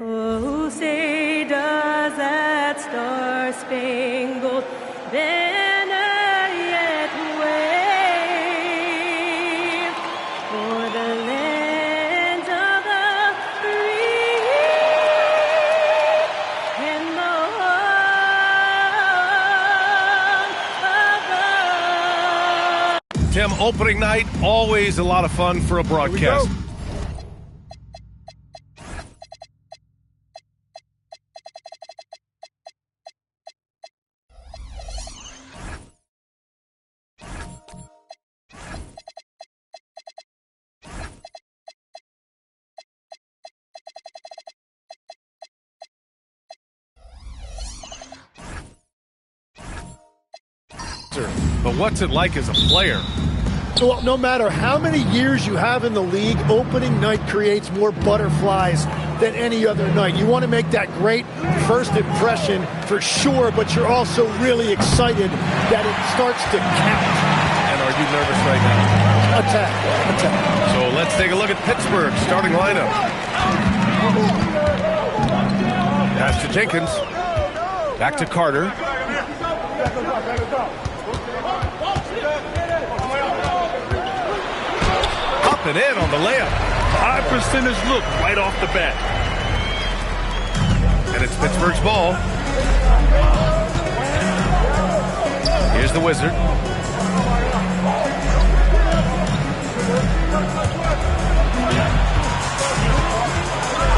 Oh, say does that star-spangled banner yet wave for the land of the free and the home of the... Tim, opening night, always a lot of fun for a broadcast. But what's it like as a player? Well, no matter how many years you have in the league, opening night creates more butterflies than any other night. You want to make that great first impression for sure, but you're also really excited that it starts to count. And are you nervous right now? Attack. So let's take a look at Pittsburgh starting lineup. Pass to Jenkins. Back to Carter. Up and in on the layup. High percentage look right off the bat. And it's Pittsburgh's ball. Here's the Wizard.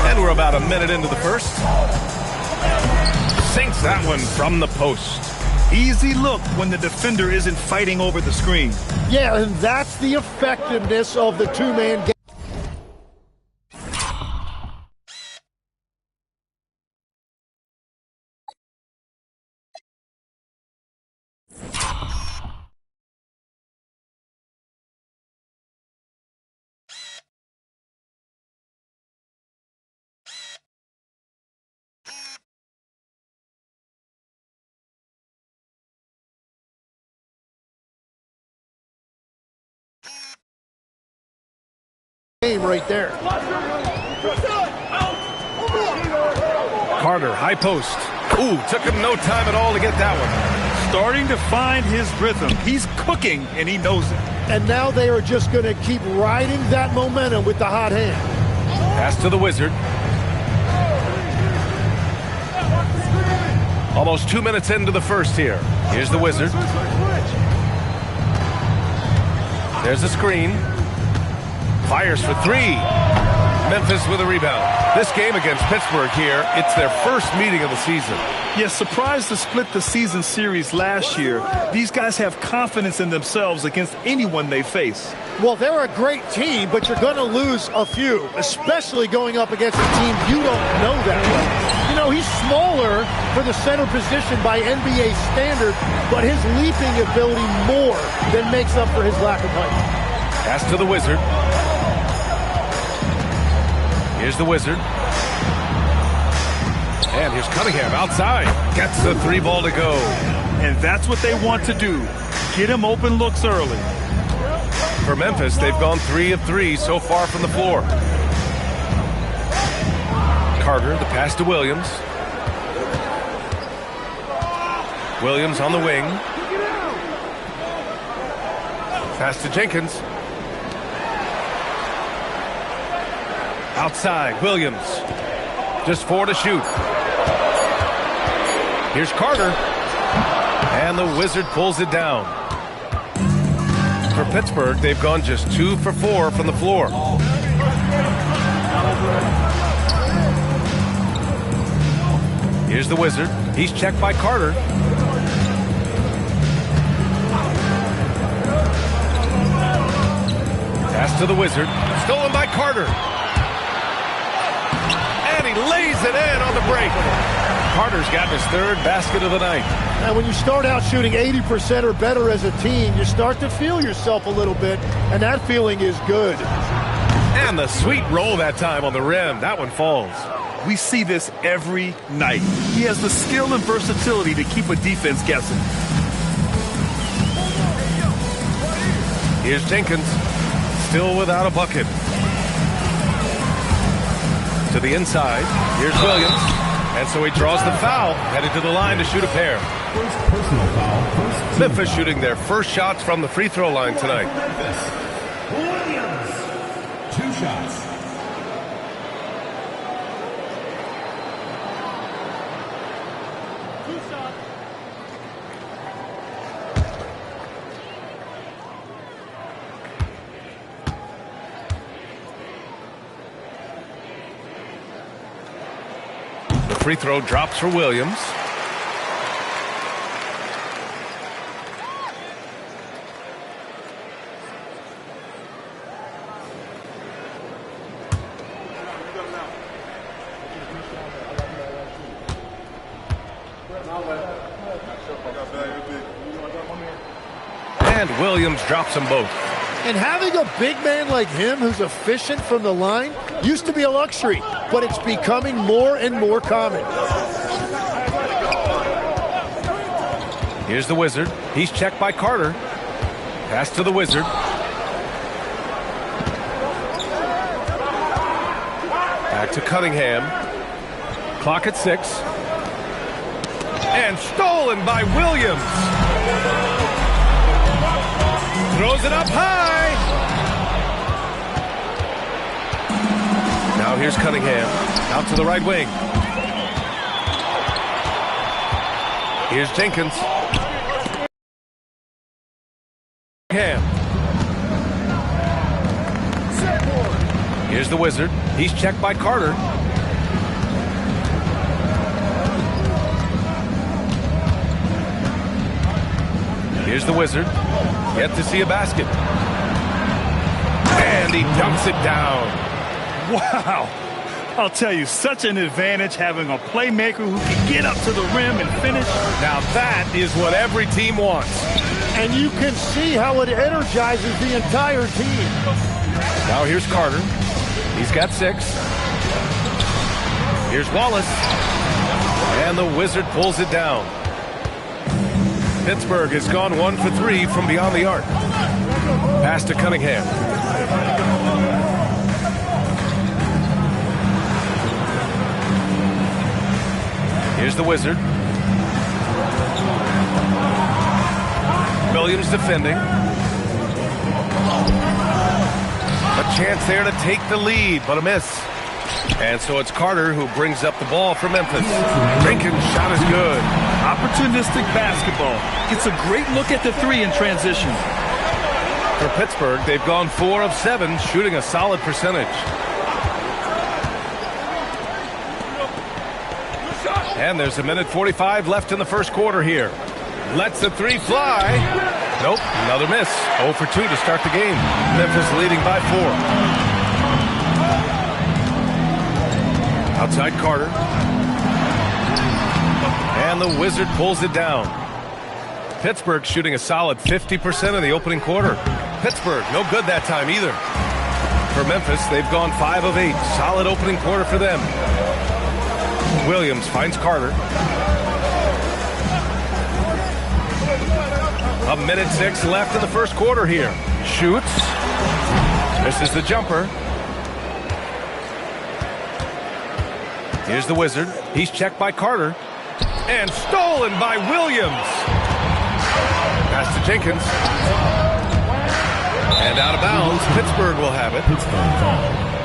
And we're about a minute into the first. Sinks that one from the post. Easy look when the defender isn't fighting over the screen. Yeah, and that's the effectiveness of the two-man game. Right there. Carter, high post. Ooh, took him no time at all to get that one. Starting to find his rhythm. He's cooking, and he knows it. And now they are just going to keep riding that momentum with the hot hand. Pass to the Wizard. Almost 2 minutes into the first here. Here's the Wizard. There's a screen. Fires for three. Memphis with a rebound. This game against Pittsburgh here, it's their first meeting of the season. Yes, surprised to split the season series last year. These guys have confidence in themselves against anyone they face. Well, they're a great team, but you're going to lose a few, especially going up against a team you don't know that well. You know, he's smaller for the center position by NBA standard, but his leaping ability more than makes up for his lack of height. Pass to the Wizard. Here's the Wizard. And here's Cunningham outside. Gets the three ball to go. And that's what they want to do. Get him open looks early. For Memphis, they've gone 3 of 3 so far from the floor. Carter, the pass to Williams. Williams on the wing. Pass to Jenkins. Outside, Williams. Just 4 to shoot. Here's Carter. And the Wizard pulls it down. For Pittsburgh, they've gone just 2 for 4 from the floor. Here's the Wizard. He's checked by Carter. Pass to the Wizard. Stolen by Carter. And he lays it in on the break. Carter's gotten his 3rd basket of the night. And when you start out shooting 80% or better as a team, you start to feel yourself a little bit, and that feeling is good. And the sweet roll that time on the rim. That one falls. We see this every night. He has the skill and versatility to keep a defense guessing. Here's Jenkins, still without a bucket. To the inside. Here's Williams. And so he draws the foul, headed to the line to shoot a pair. First personal foul. Memphis shooting their first shots from the free throw line tonight. Williams. 2 shots. The free throw drops for Williams. And Williams drops them both. And having a big man like him who's efficient from the line used to be a luxury, but it's becoming more and more common. Here's the Wizard. He's checked by Carter. Pass to the Wizard. Back to Cunningham. Clock at 6. And stolen by Williams. Throws it up high. Now here's Cunningham. Out to the right wing. Here's Jenkins. Here's the Wizard. He's checked by Carter. Here's the Wizard. Yet to see a basket. And he dumps it down. Wow. I'll tell you, such an advantage having a playmaker who can get up to the rim and finish. Now that is what every team wants. And you can see how it energizes the entire team. Now here's Carter. He's got 6. Here's Wallace. And the Wizard pulls it down. Pittsburgh has gone 1 for 3 from beyond the arc. Pass to Cunningham. Here's the Wizard. Williams defending. A chance there to take the lead, but a miss. And so it's Carter who brings up the ball for Memphis. Jenkins' shot is good. Opportunistic basketball. Gets a great look at the 3 in transition. For Pittsburgh, they've gone 4 of 7, shooting a solid percentage. And there's a minute 45 left in the first quarter here. Lets the 3 fly. Nope, another miss. 0 for 2 to start the game. Memphis leading by 4. Outside Carter. And the Wizard pulls it down. Pittsburgh shooting a solid 50% in the opening quarter. Pittsburgh, no good that time either. For Memphis, they've gone 5 of 8. Solid opening quarter for them. Williams finds Carter. A minute 6 left in the first quarter here. Shoots. Misses the jumper. Here's the Wizard. He's checked by Carter. And stolen by Williams. Pass to Jenkins. And out of bounds. Pittsburgh will have it.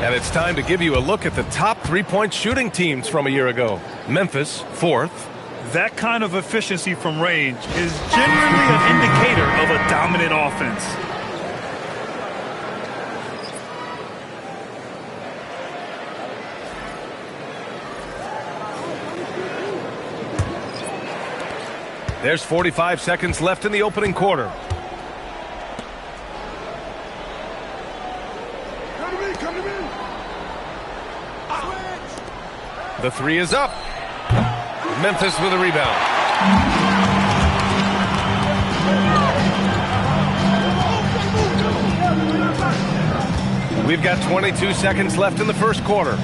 And it's time to give you a look at the top three-point shooting teams from a year ago. Memphis, 4th. That kind of efficiency from range is genuinely an indicator of a dominant offense. There's 45 seconds left in the opening quarter. The 3 is up. Memphis with a rebound. We've got 22 seconds left in the first quarter.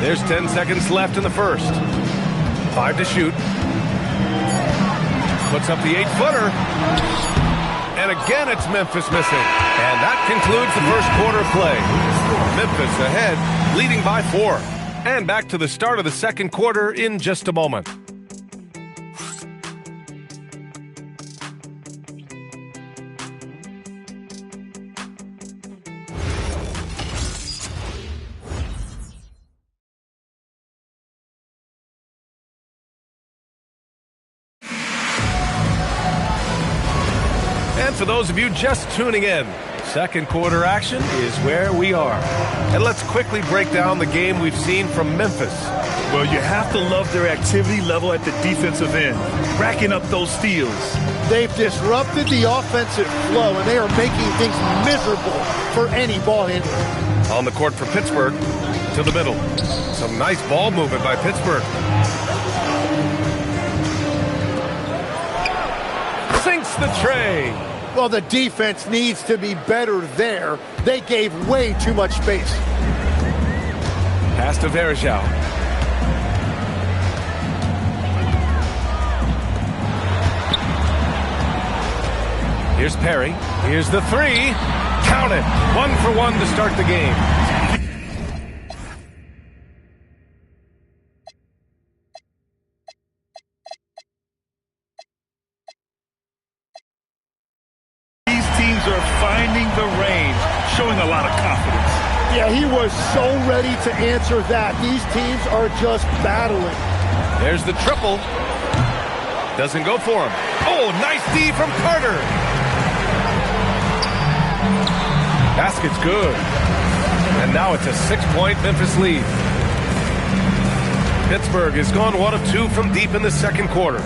There's 10 seconds left in the first. 5 to shoot. Puts up the 8-footer. And And again, it's Memphis missing. And that concludes the first quarter of play. Memphis ahead, leading by 4. And back to the start of the second quarter in just a moment. And for those of you just tuning in, second quarter action is where we are. And let's quickly break down the game we've seen from Memphis. Well, you have to love their activity level at the defensive end, racking up those steals. They've disrupted the offensive flow, and they are making things miserable for any ball handler. On the court for Pittsburgh, to the middle. Some nice ball movement by Pittsburgh. Sinks the tray. Well, the defense needs to be better there. They gave way too much space. Pass to Verjao. Here's Perry. Here's the three. Count it. 1 for 1 to start the game. Are finding the range, showing a lot of confidence. Yeah, he was so ready to answer that. These teams are just battling. There's the triple. Doesn't go for him. Oh, nice D from Carter. Basket's good. And now it's a 6-point Memphis lead. Pittsburgh has gone 1 of 2 from deep in the second quarter.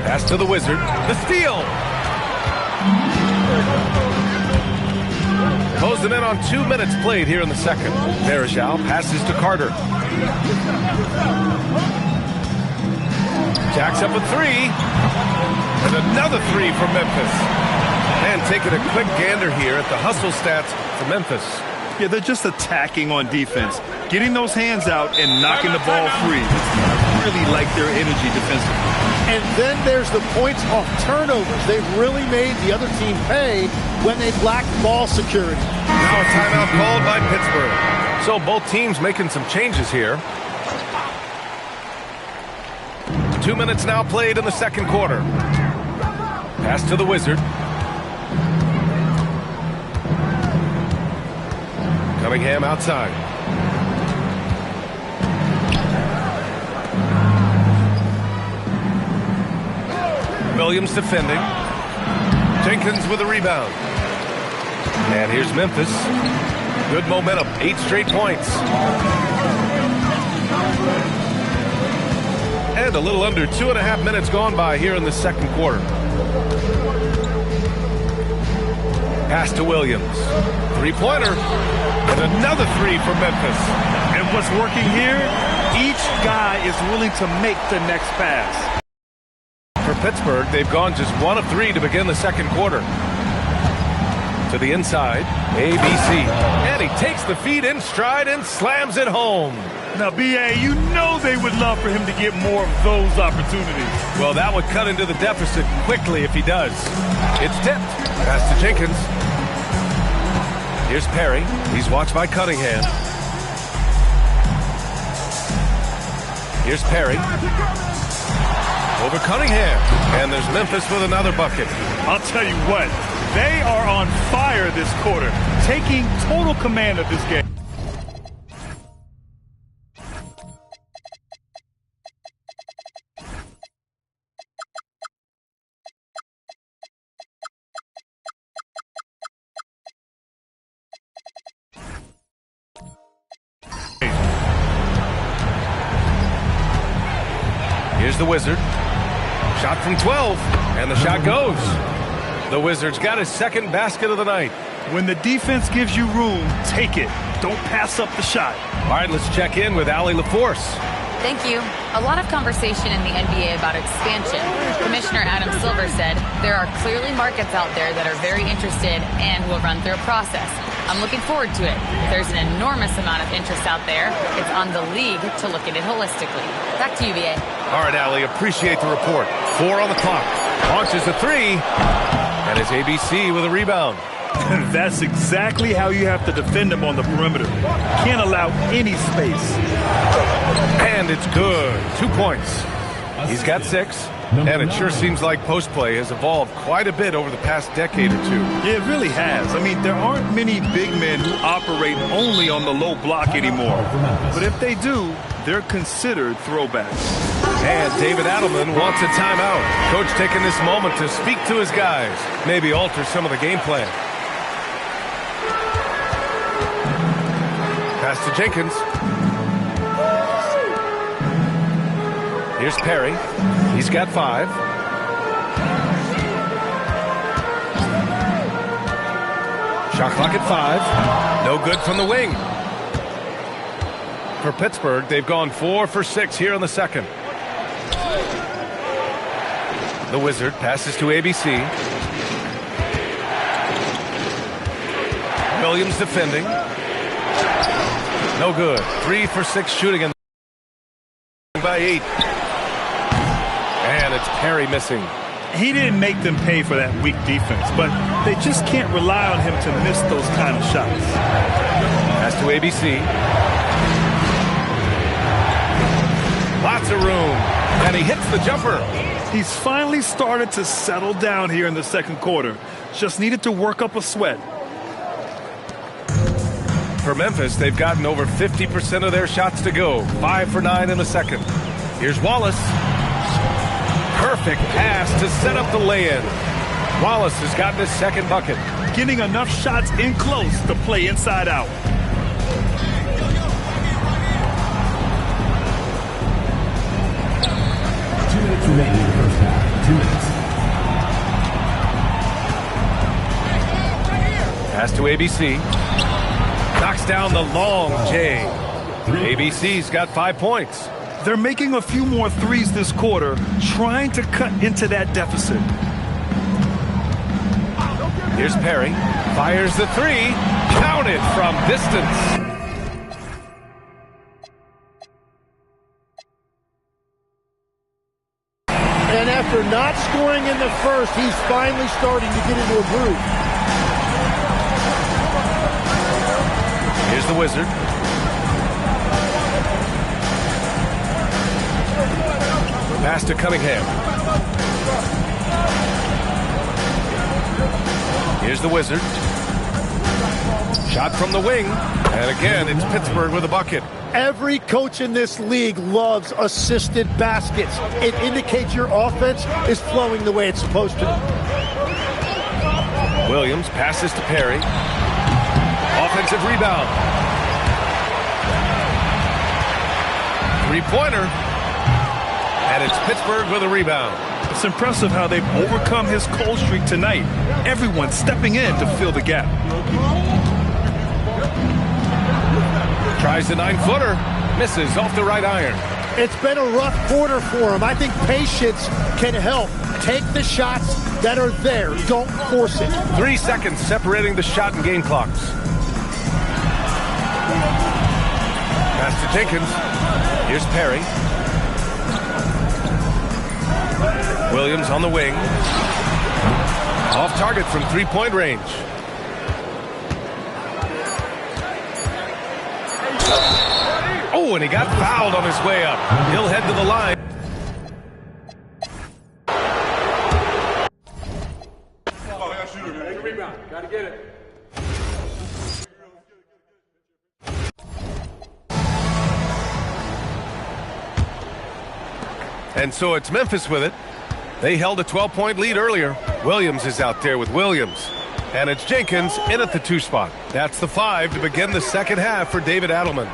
Pass to the Wizard. The steal. Close them in on 2 minutes played here in the second. Verjao passes to Carter. Jacks up a 3. And another 3 for Memphis. And taking a quick gander here at the hustle stats for Memphis. Yeah, they're just attacking on defense, getting those hands out and knocking the ball free. I really like their energy defensively. And then there's the points off turnovers. They've really made the other team pay when they've lacked ball security. Now a timeout called by Pittsburgh. So both teams making some changes here. 2 minutes now played in the second quarter. Pass to the Wizard. Cunningham outside. Williams defending. Jenkins with a rebound. And here's Memphis. Good momentum. 8 straight points. And a little under 2.5 minutes gone by here in the second quarter. Pass to Williams. Three-pointer. And another 3 for Memphis. And what's working here, each guy is willing to make the next pass. For Pittsburgh, they've gone just 1 of 3 to begin the second quarter. To the inside, ABC. And he takes the feed in stride and slams it home. Now, B.A., you know they would love for him to get more of those opportunities. Well, that would cut into the deficit quickly if he does. It's tipped. Pass to Jenkins. Here's Perry. He's watched by Cunningham. Here's Perry. Over Cunningham. And there's Memphis with another bucket. I'll tell you what, they are on fire this quarter, taking total command of this game. Here's the Wizard. Shot from 12, and the shot goes. The Wizard's got his second basket of the night. When the defense gives you room, take it. Don't pass up the shot. All right, let's check in with Allie LaForce. Thank you. A lot of conversation in the NBA about expansion. Commissioner Adam Silver said there are clearly markets out there that are very interested and will run through a process. I'm looking forward to it. There's an enormous amount of interest out there. It's on the league to look at it holistically. Back to you, BA. All right, Allie, appreciate the report. 4 on the clock. Launches a three. And it's ABC with a rebound. That's exactly how you have to defend him on the perimeter. Can't allow any space. And it's good. 2 points. He's got 6. And it sure seems like post play has evolved quite a bit over the past decade or two. Yeah, it really has. I mean, there aren't many big men who operate only on the low block anymore. But if they do, they're considered throwbacks. And David Adelman wants a timeout. Coach taking this moment to speak to his guys. Maybe alter some of the game plan. Pass to Jenkins. Here's Perry. He's got 5. Shot clock at 5. No good from the wing. For Pittsburgh, they've gone 4 for 6 here in the second. The Wizard passes to ABC. Williams defending. No good. 3 for 6 shooting in by 8. And it's Perry missing. He didn't make them pay for that weak defense, but they just can't rely on him to miss those kind of shots. Pass to ABC. Lots of room. And he hits the jumper. He's finally started to settle down here in the second quarter. Just needed to work up a sweat. For Memphis, they've gotten over 50% of their shots to go. 5 for 9 in the second. Here's Wallace. Perfect pass to set up the lay-in. Wallace has gotten his second bucket. Getting enough shots in close to play inside out. Remaining in the first half. 2 minutes. Pass to ABC. Knocks down the long J. ABC's got 5 points. They're making a few more threes this quarter, trying to cut into that deficit. Here's Perry. Fires the 3. Counted from distance. And after not scoring in the first, he's finally starting to get into a groove. Here's the Wizard. Pass to Cunningham. Here's the Wizard. Shot from the wing. And again, it's Pittsburgh with a bucket. Every coach in this league loves assisted baskets. It indicates your offense is flowing the way it's supposed to. Williams passes to Perry. Offensive rebound. 3-pointer. And it's Pittsburgh with a rebound. It's impressive how they've overcome his cold streak tonight. Everyone stepping in to fill the gap. Tries the 9-footer. Misses off the right iron. It's been a rough quarter for him. I think patience can help. Take the shots that are there. Don't force it. 3 seconds separating the shot and game clocks. Pass to Jenkins. Here's Perry. Williams on the wing. Off target from 3-point range. Oh, and he got fouled on his way up. He'll head to the line. Gotta get it. And so it's Memphis with it. They held a 12-point lead earlier. Williams is out there with Williams. And it's Jenkins in at the 2 spot. That's the 5 to begin the second half for David Adelman.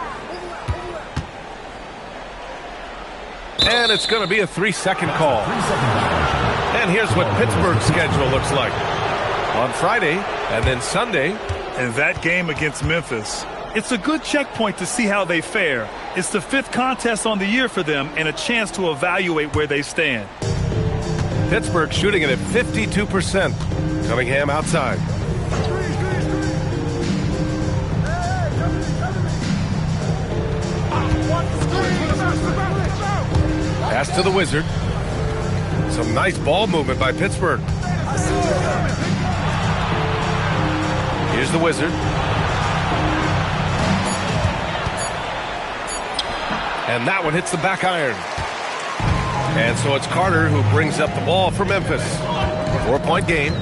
And it's going to be a 3-second call. And here's what Pittsburgh's schedule looks like. On Friday and then Sunday. And that game against Memphis, it's a good checkpoint to see how they fare. It's the 5th contest on the year for them and a chance to evaluate where they stand. Pittsburgh shooting it at 52%. Cunningham outside. Pass to the Wizard. Some nice ball movement by Pittsburgh. Here's the Wizard. And that one hits the back iron. And so it's Carter who brings up the ball for Memphis. 4-point game.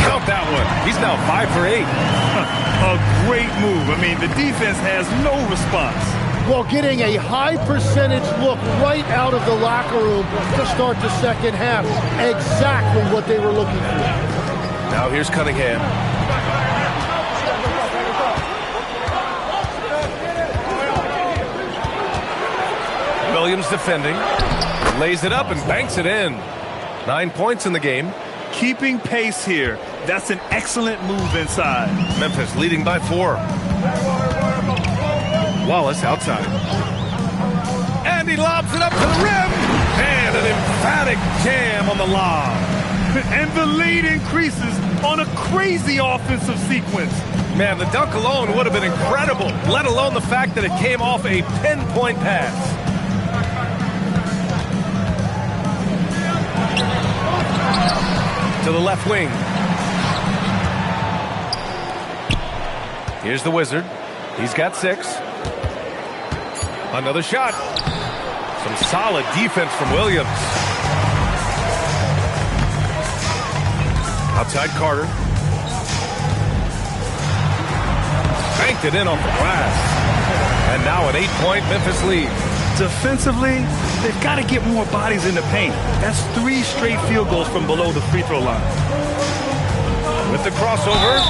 Count that one. He's now 5 for 8. A great move. I mean, the defense has no response. Well, getting a high percentage look right out of the locker room to start the second half. Exactly what they were looking for. Now here's Cunningham. Williams defending. Lays it up and banks it in. 9 points in the game. Keeping pace here. That's an excellent move inside. Memphis leading by 4. Wallace outside. And he lobs it up to the rim. And an emphatic jam on the lob. And the lead increases on a crazy offensive sequence. Man, the dunk alone would have been incredible, let alone the fact that it came off a pinpoint pass. To the left wing. Here's the Wizard. He's got 6. Another shot. Some solid defense from Williams. Outside Carter. Banked it in off the glass. And now an 8-point Memphis lead. Defensively, they've got to get more bodies in the paint. That's 3 straight field goals from below the free throw line. With the crossover.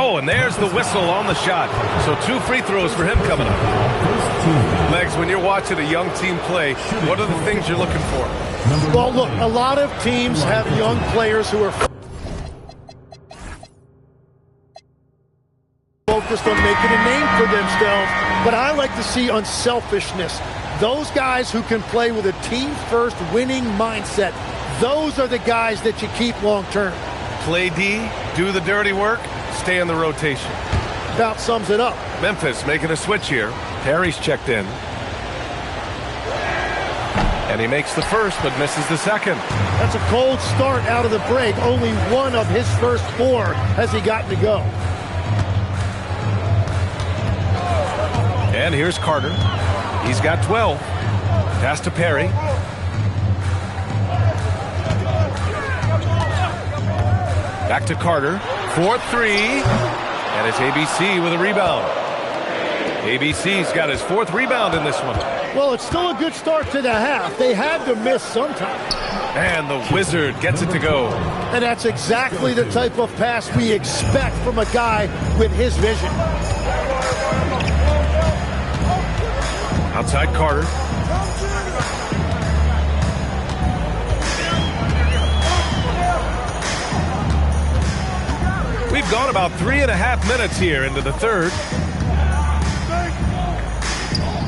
Oh, and there's the whistle on the shot. So 2 free throws for him coming up. Legs, when you're watching a young team play, what are the things you're looking for? Well, look, a lot of teams have young players who are focused on making a name for themselves, but I like to see unselfishness. Those guys who can play with a team-first winning mindset, those are the guys that you keep long-term. Play D, do the dirty work, stay in the rotation. About sums it up. Memphis making a switch here. Perry's checked in. And he makes the first, but misses the second. That's a cold start out of the break. Only one of his first 4 has he gotten to go. And here's Carter. He's got 12. Pass to Perry. Back to Carter. 4-3. And it's ABC with a rebound. ABC's got his 4th rebound in this one. Well, it's still a good start to the half. They had to miss sometime. And the Wizard gets it to go. And that's exactly the type of pass we expect from a guy with his vision. Outside Carter. We've gone about 3.5 minutes here into the third.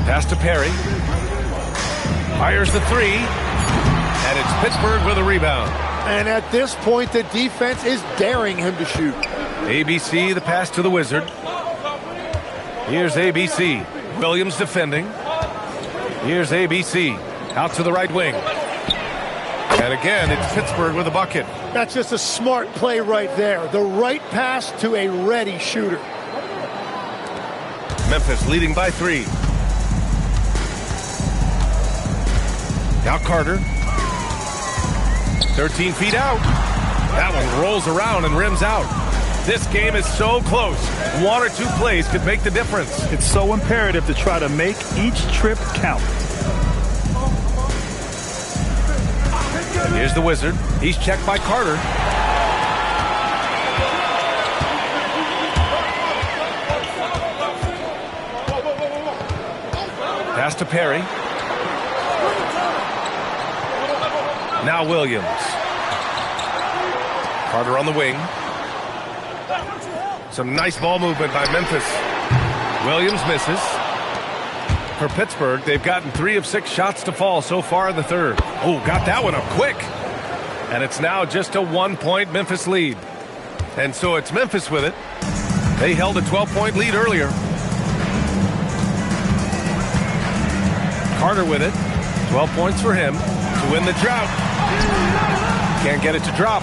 Pass to Perry. Fires the 3. And it's Pittsburgh with a rebound. And at this point, the defense is daring him to shoot. ABC, the pass to the Wizard. Here's ABC. Williams defending. Here's ABC. Out to the right wing. And again, it's Pittsburgh with a bucket. That's just a smart play right there. The right pass to a ready shooter. Memphis leading by 3. Now Carter. 13 feet out. That one rolls around and rims out. This game is so close. 1 or 2 plays could make the difference. It's so imperative to try to make each trip count. And here's the Wizard. He's checked by Carter. Pass to Perry. Now Williams. Carter on the wing. Some nice ball movement by Memphis. Williams misses. For Pittsburgh, they've gotten 3 of 6 shots to fall so far in the third. Oh, got that one up quick. And it's now just a 1-point Memphis lead. And so it's Memphis with it. They held a 12-point lead earlier. Carter with it. 12 points for him to win the drought. Can't get it to drop.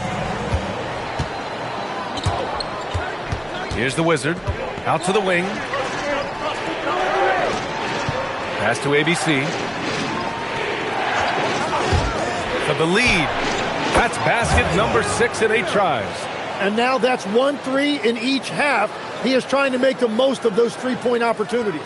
Here's the Wizard. Out to the wing. Pass to ABC. For the lead. That's basket number 6 in 8 tries. And now that's 1-3 in each half. He is trying to make the most of those three-point opportunities.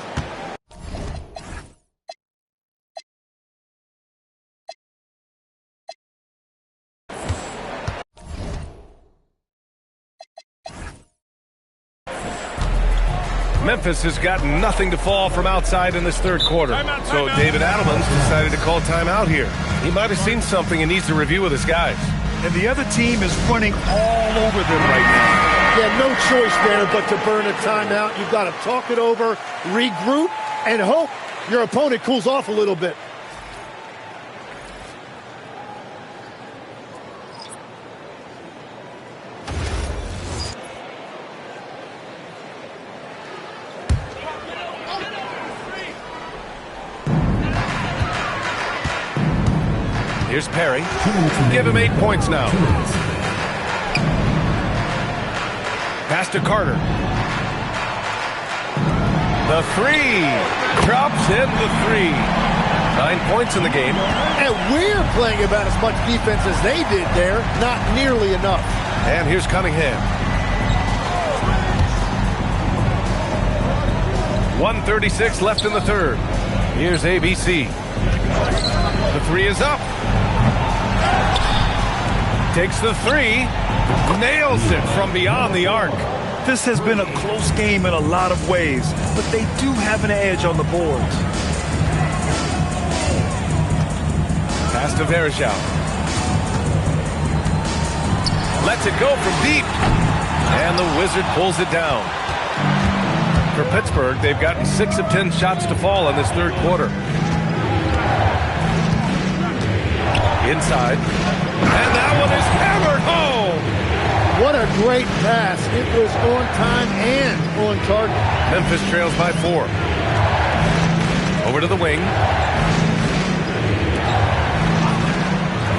Memphis has got nothing to fall from outside in this third quarter. So David Adelman's decided to call timeout here. He might have seen something and needs to review with his guys. And the other team is running all over them right now. Yeah, no choice there but to burn a timeout. You've got to talk it over, regroup, and hope your opponent cools off a little bit. Here's Perry. Give him 8 points now. Pass to Carter. The three. Drops in the three. 9 points in the game. And we're playing about as much defense as they did there. Not nearly enough. And here's Cunningham. 1:36 left in the third. Here's ABC. The three is up. Takes the three. Nails it from beyond the arc. This has been a close game in a lot of ways, but they do have an edge on the boards. Pass to Verjao. Lets it go from deep. And the Wizard pulls it down. For Pittsburgh, they've gotten 6 of 10 shots to fall in this third quarter. Inside. And that one is hammered home. What a great pass. It was on time and on target. Memphis trails by 4. Over to the wing.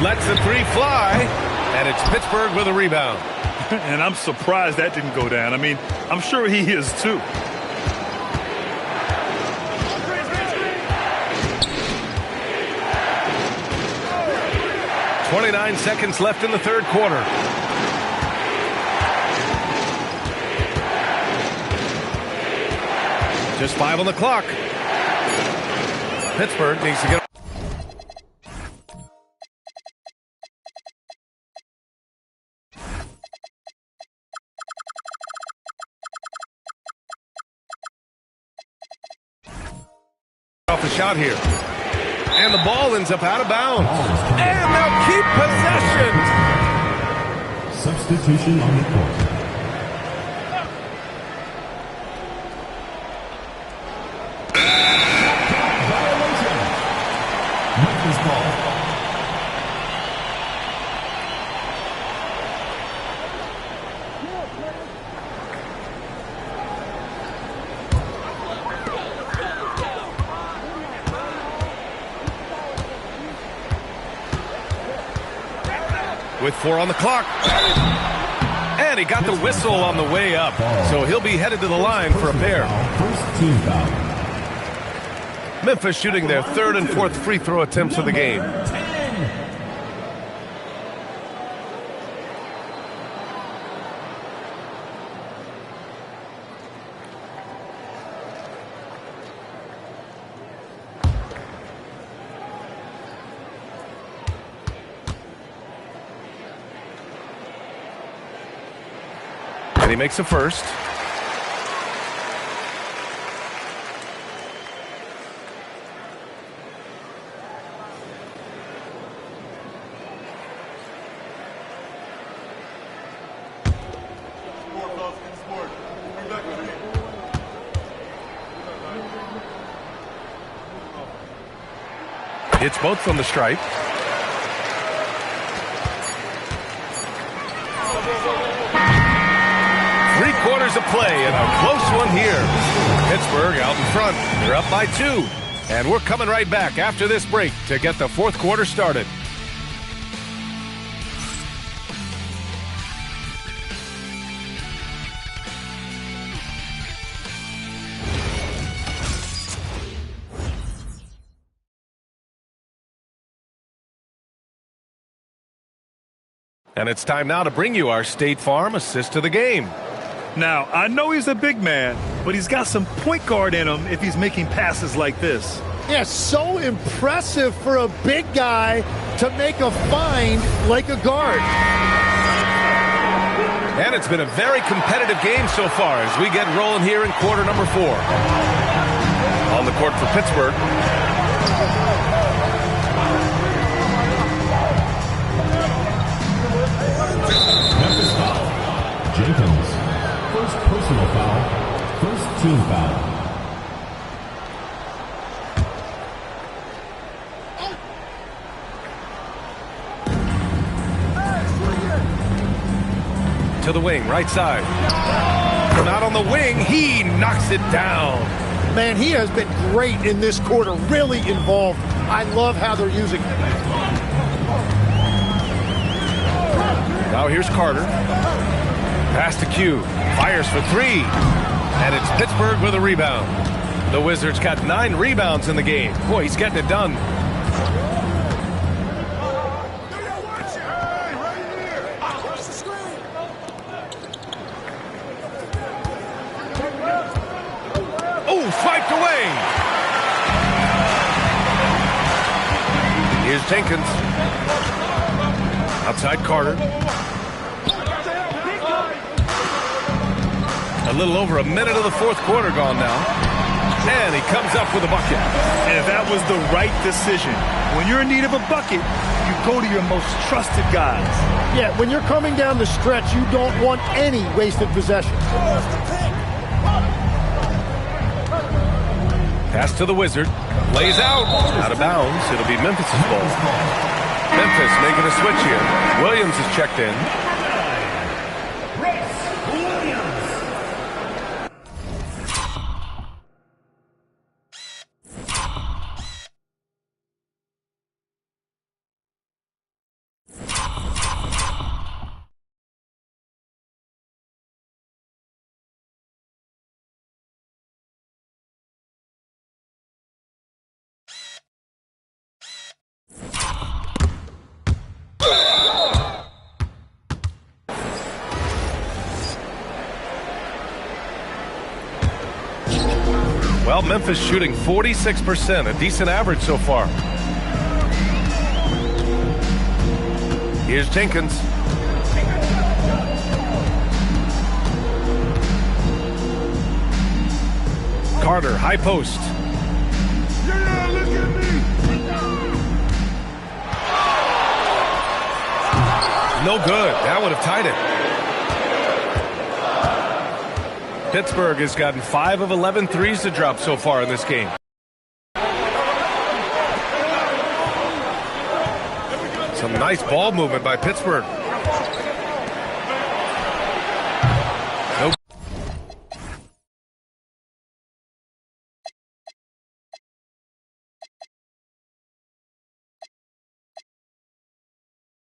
Lets the three fly. And it's Pittsburgh with a rebound. And I'm surprised that didn't go down. I mean, I'm sure he is too. .29 seconds left in the third quarter. Just 5 on the clock. Pittsburgh needs to get off the shot here. And the ball ends up out of bounds. And they'll keep possession. Substitution on the court. Violation. Memphis ball. With 4 on the clock. And he got the whistle on the way up. So he'll be headed to the line for a pair. First team foul. Memphis shooting their 3rd and 4th free throw attempts of the game. And he makes a first. It's both from the stripe. Three-quarters of play and a close one here. Pittsburgh out in front. They're up by 2. And we're coming right back after this break to get the fourth quarter started. And it's time now to bring you our State Farm assist to the game. Now, I know he's a big man, but he's got some point guard in him if he's making passes like this. Yeah, so impressive for a big guy to make a find like a guard. And it's been a very competitive game so far as we get rolling here in quarter number 4. On the court for Pittsburgh. Memphis foul. Jenkins. First personal foul. First team foul. To the wing, right side. From out on the wing, he knocks it down. Man, he has been great in this quarter, really involved. I love how they're using him. Now here's Carter. Pass to Q. Fires for 3. And it's Pittsburgh with a rebound. The Wizards got 9 rebounds in the game. Boy, he's getting it done. Oh, swiped away. Here's Jenkins. Outside Carter. A little over a minute of the fourth quarter gone now. And he comes up with a bucket. And that was the right decision. When you're in need of a bucket, you go to your most trusted guys. Yeah, when you're coming down the stretch, you don't want any wasted possession. Pass to the Wizard. Lays out. Out of bounds. It'll be Memphis' ball. Memphis making a switch here. Williams is checked in. Well, Memphis shooting 46%, a decent average so far. Here's Jenkins. Carter, high post. No good. That would have tied it. Pittsburgh has gotten 5 of 11 threes to drop so far in this game. Some nice ball movement by Pittsburgh. Nope.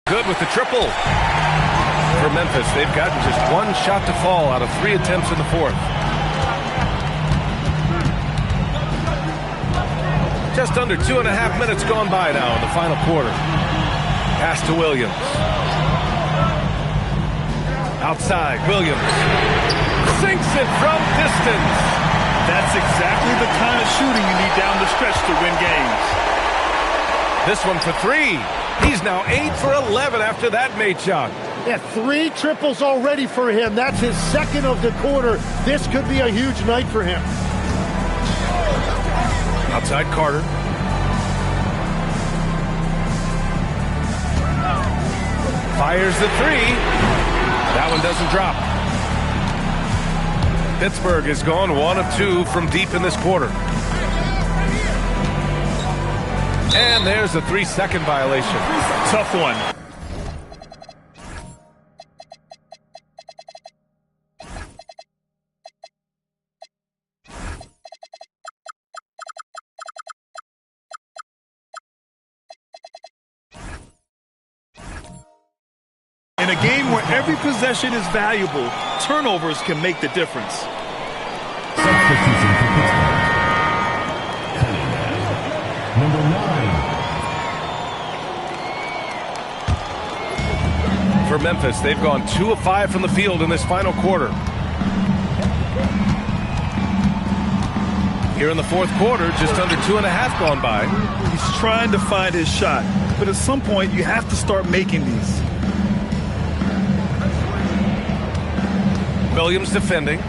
Good with the triple. For Memphis, they've gotten just 1 shot to fall out of 3 attempts in the fourth. Just under 2.5 minutes gone by now in the final quarter. Pass to Williams. Outside, Williams. Sinks it from distance. That's exactly the kind of shooting you need down the stretch to win games. This one for 3. He's now 8 for 11 after that made shot. Yeah, 3 triples already for him. That's his second of the quarter. This could be a huge night for him. Outside Carter. Fires the 3. That one doesn't drop. Pittsburgh has gone 1 of 2 from deep in this quarter. And there's a 3-second violation. Tough one. In a game where every possession is valuable, turnovers can make the difference. Substitution for Pittsburgh. Number 9. For Memphis, they've gone 2 of 5 from the field in this final quarter. Here in the fourth quarter, just under 2.5 gone by. He's trying to find his shot, but at some point you have to start making these. Williams defending.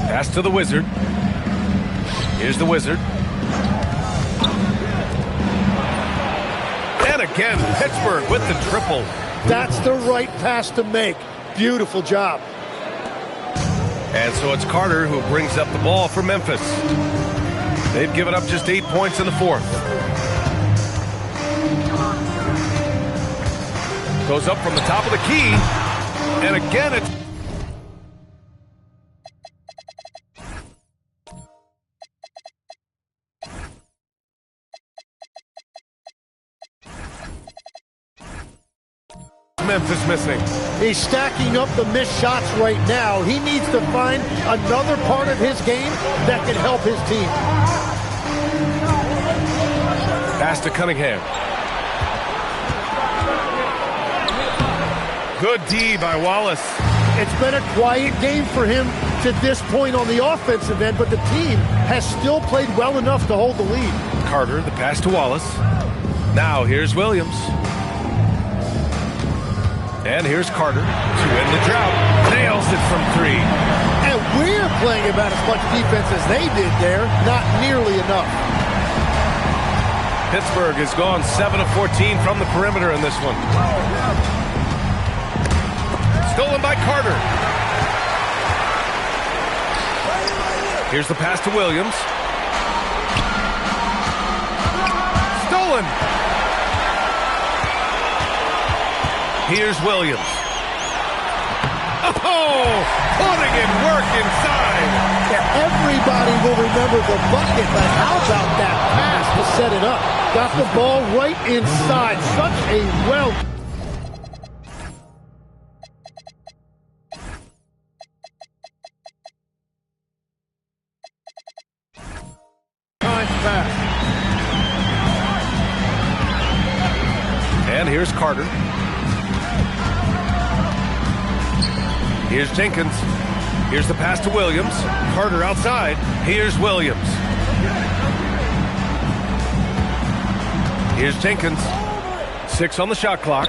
Pass to the Wizard. Here's the Wizard. And again, Pittsburgh with the triple. That's the right pass to make. Beautiful job. And so it's Carter who brings up the ball for Memphis. They've given up just 8 points in the fourth. Goes up from the top of the key. And again, it's... Memphis missing. He's stacking up the missed shots right now. He needs to find another part of his game that can help his team. Pass to Cunningham. Good D by Wallace. It's been a quiet game for him to this point on the offensive end, but the team has still played well enough to hold the lead. Carter, the pass to Wallace. Now here's Williams. And here's Carter to end the drought. Nails it from 3. And we're playing about as much defense as they did there. Not nearly enough. Pittsburgh has gone 7 of 14 from the perimeter in this one. Stolen by Carter. Here's the pass to Williams. Stolen. Here's Williams. Oh, putting in work inside. Yeah, everybody will remember the bucket, but how about that pass to set it up? Got the ball right inside. Such a well... timed pass. And here's Carter. Here's Jenkins. Here's the pass to Williams. Carter outside. Here's Williams. Here's Jenkins. 6 on the shot clock.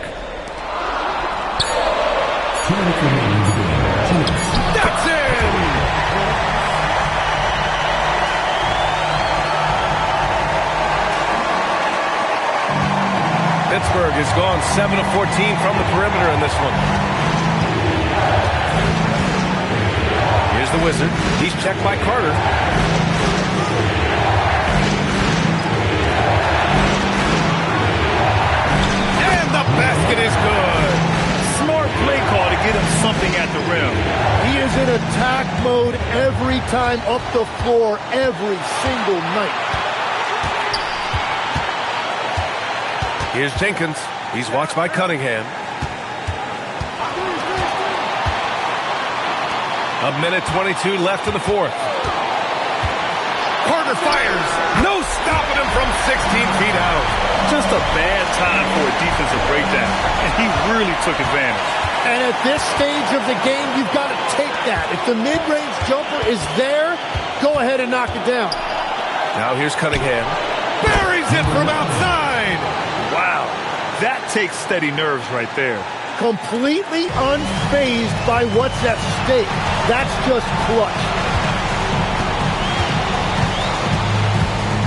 That's in! Pittsburgh has gone 7 of 14 from the perimeter in this one. Here's the Wizard. He's checked by Carter. And the basket is good. Smart play call to get him something at the rim. He is in attack mode every time up the floor, every single night. Here's Jenkins. He's watched by Cunningham. A minute 22 left in the fourth. Carter fires. No stopping him from 16 feet out. Just a bad time for a defensive breakdown, and he really took advantage. And at this stage of the game, you've got to take that. If the mid-range jumper is there, go ahead and knock it down. Now here's Cunningham. Buries it from outside. Wow, that takes steady nerves right there. Completely unfazed by what's at stake. That's just clutch.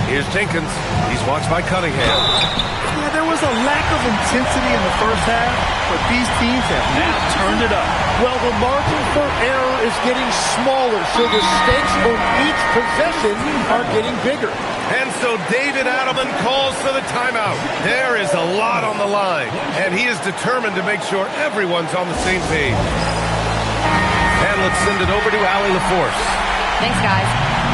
Here's Jenkins. He's watched by Cunningham. Yeah, there was a lack of intensity in the first half, but these teams have now turned it up. Well, the margin for error is getting smaller, so the stakes on each possession are getting bigger. And so David Adelman calls for the timeout. There is a lot on the line, and he is determined to make sure everyone's on the same page. And let's send it over to Allie LaForce. Thanks, guys.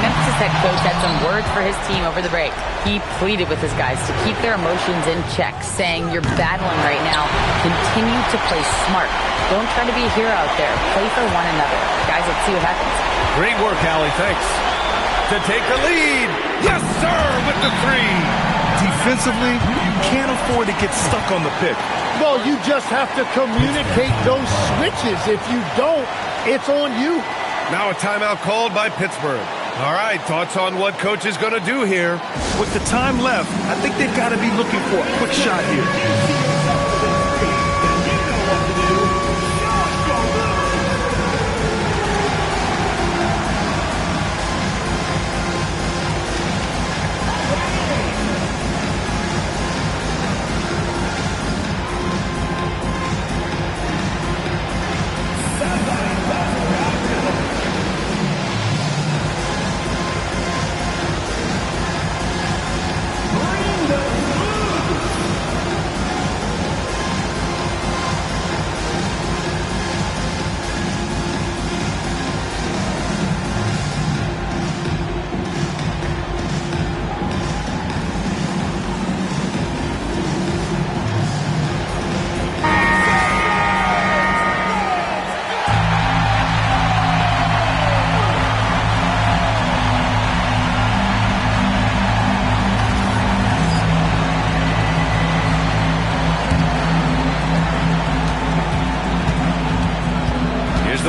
Memphis head coach had some words for his team over the break. He pleaded with his guys to keep their emotions in check, saying, "You're battling right now. Continue to play smart. Don't try to be a hero out there. Play for one another." Guys, let's see what happens. Great work, Allie. Thanks. To take the lead. Yes, sir, with the three. Defensively, you can't afford to get stuck on the pick. Well, you just have to communicate those switches. If you don't, it's on you. Now a timeout called by Pittsburgh. All right, thoughts on what coach is going to do here? With the time left, I think they've got to be looking for a quick shot here.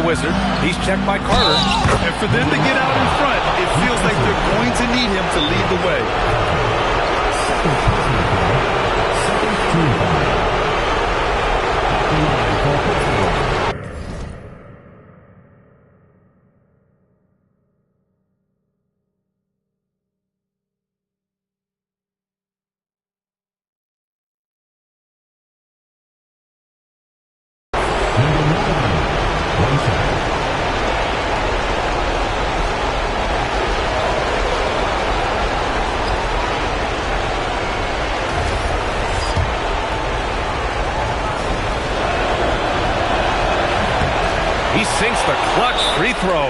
Wizard. He's checked by Carter. And for them to get out in front, it feels like they're going to need him to lead the way. He sinks the clutch free throw.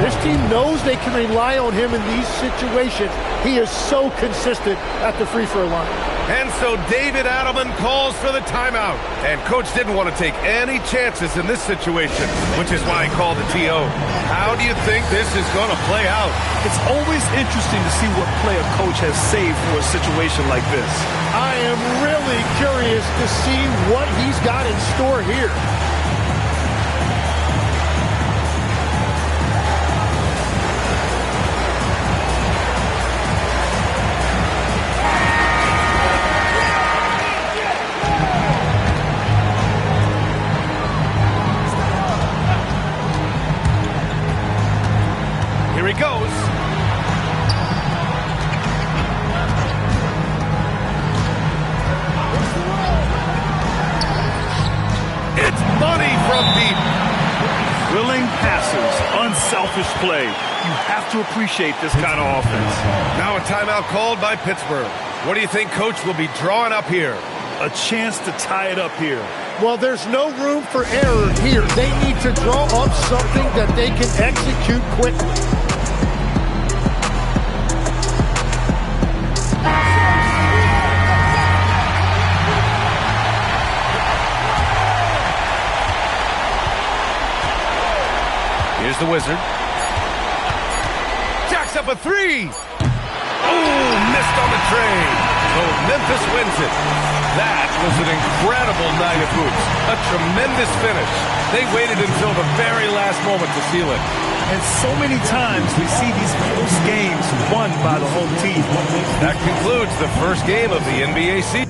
This team knows they can rely on him in these situations. He is so consistent at the free throw line. And so David Adelman calls for the timeout. And coach didn't want to take any chances in this situation, which is why he called the TO. How do you think this is going to play out? It's always interesting to see what play a coach has saved for a situation like this. I am really curious to see what he's got in store here. He goes. It's money from deep. Willing passes, unselfish play. You have to appreciate this kind of offense. Now a timeout called by Pittsburgh. What do you think coach will be drawing up here? A chance to tie it up here. Well, there's no room for error here. They need to draw up something that they can execute quickly. Here's the Wizard. Jacks up a three. Oh, missed on the trade. So Memphis wins it. That was an incredible night of hoops. A tremendous finish. They waited until the very last moment to seal it. And so many times we see these close games won by the home team. That concludes the first game of the NBA season.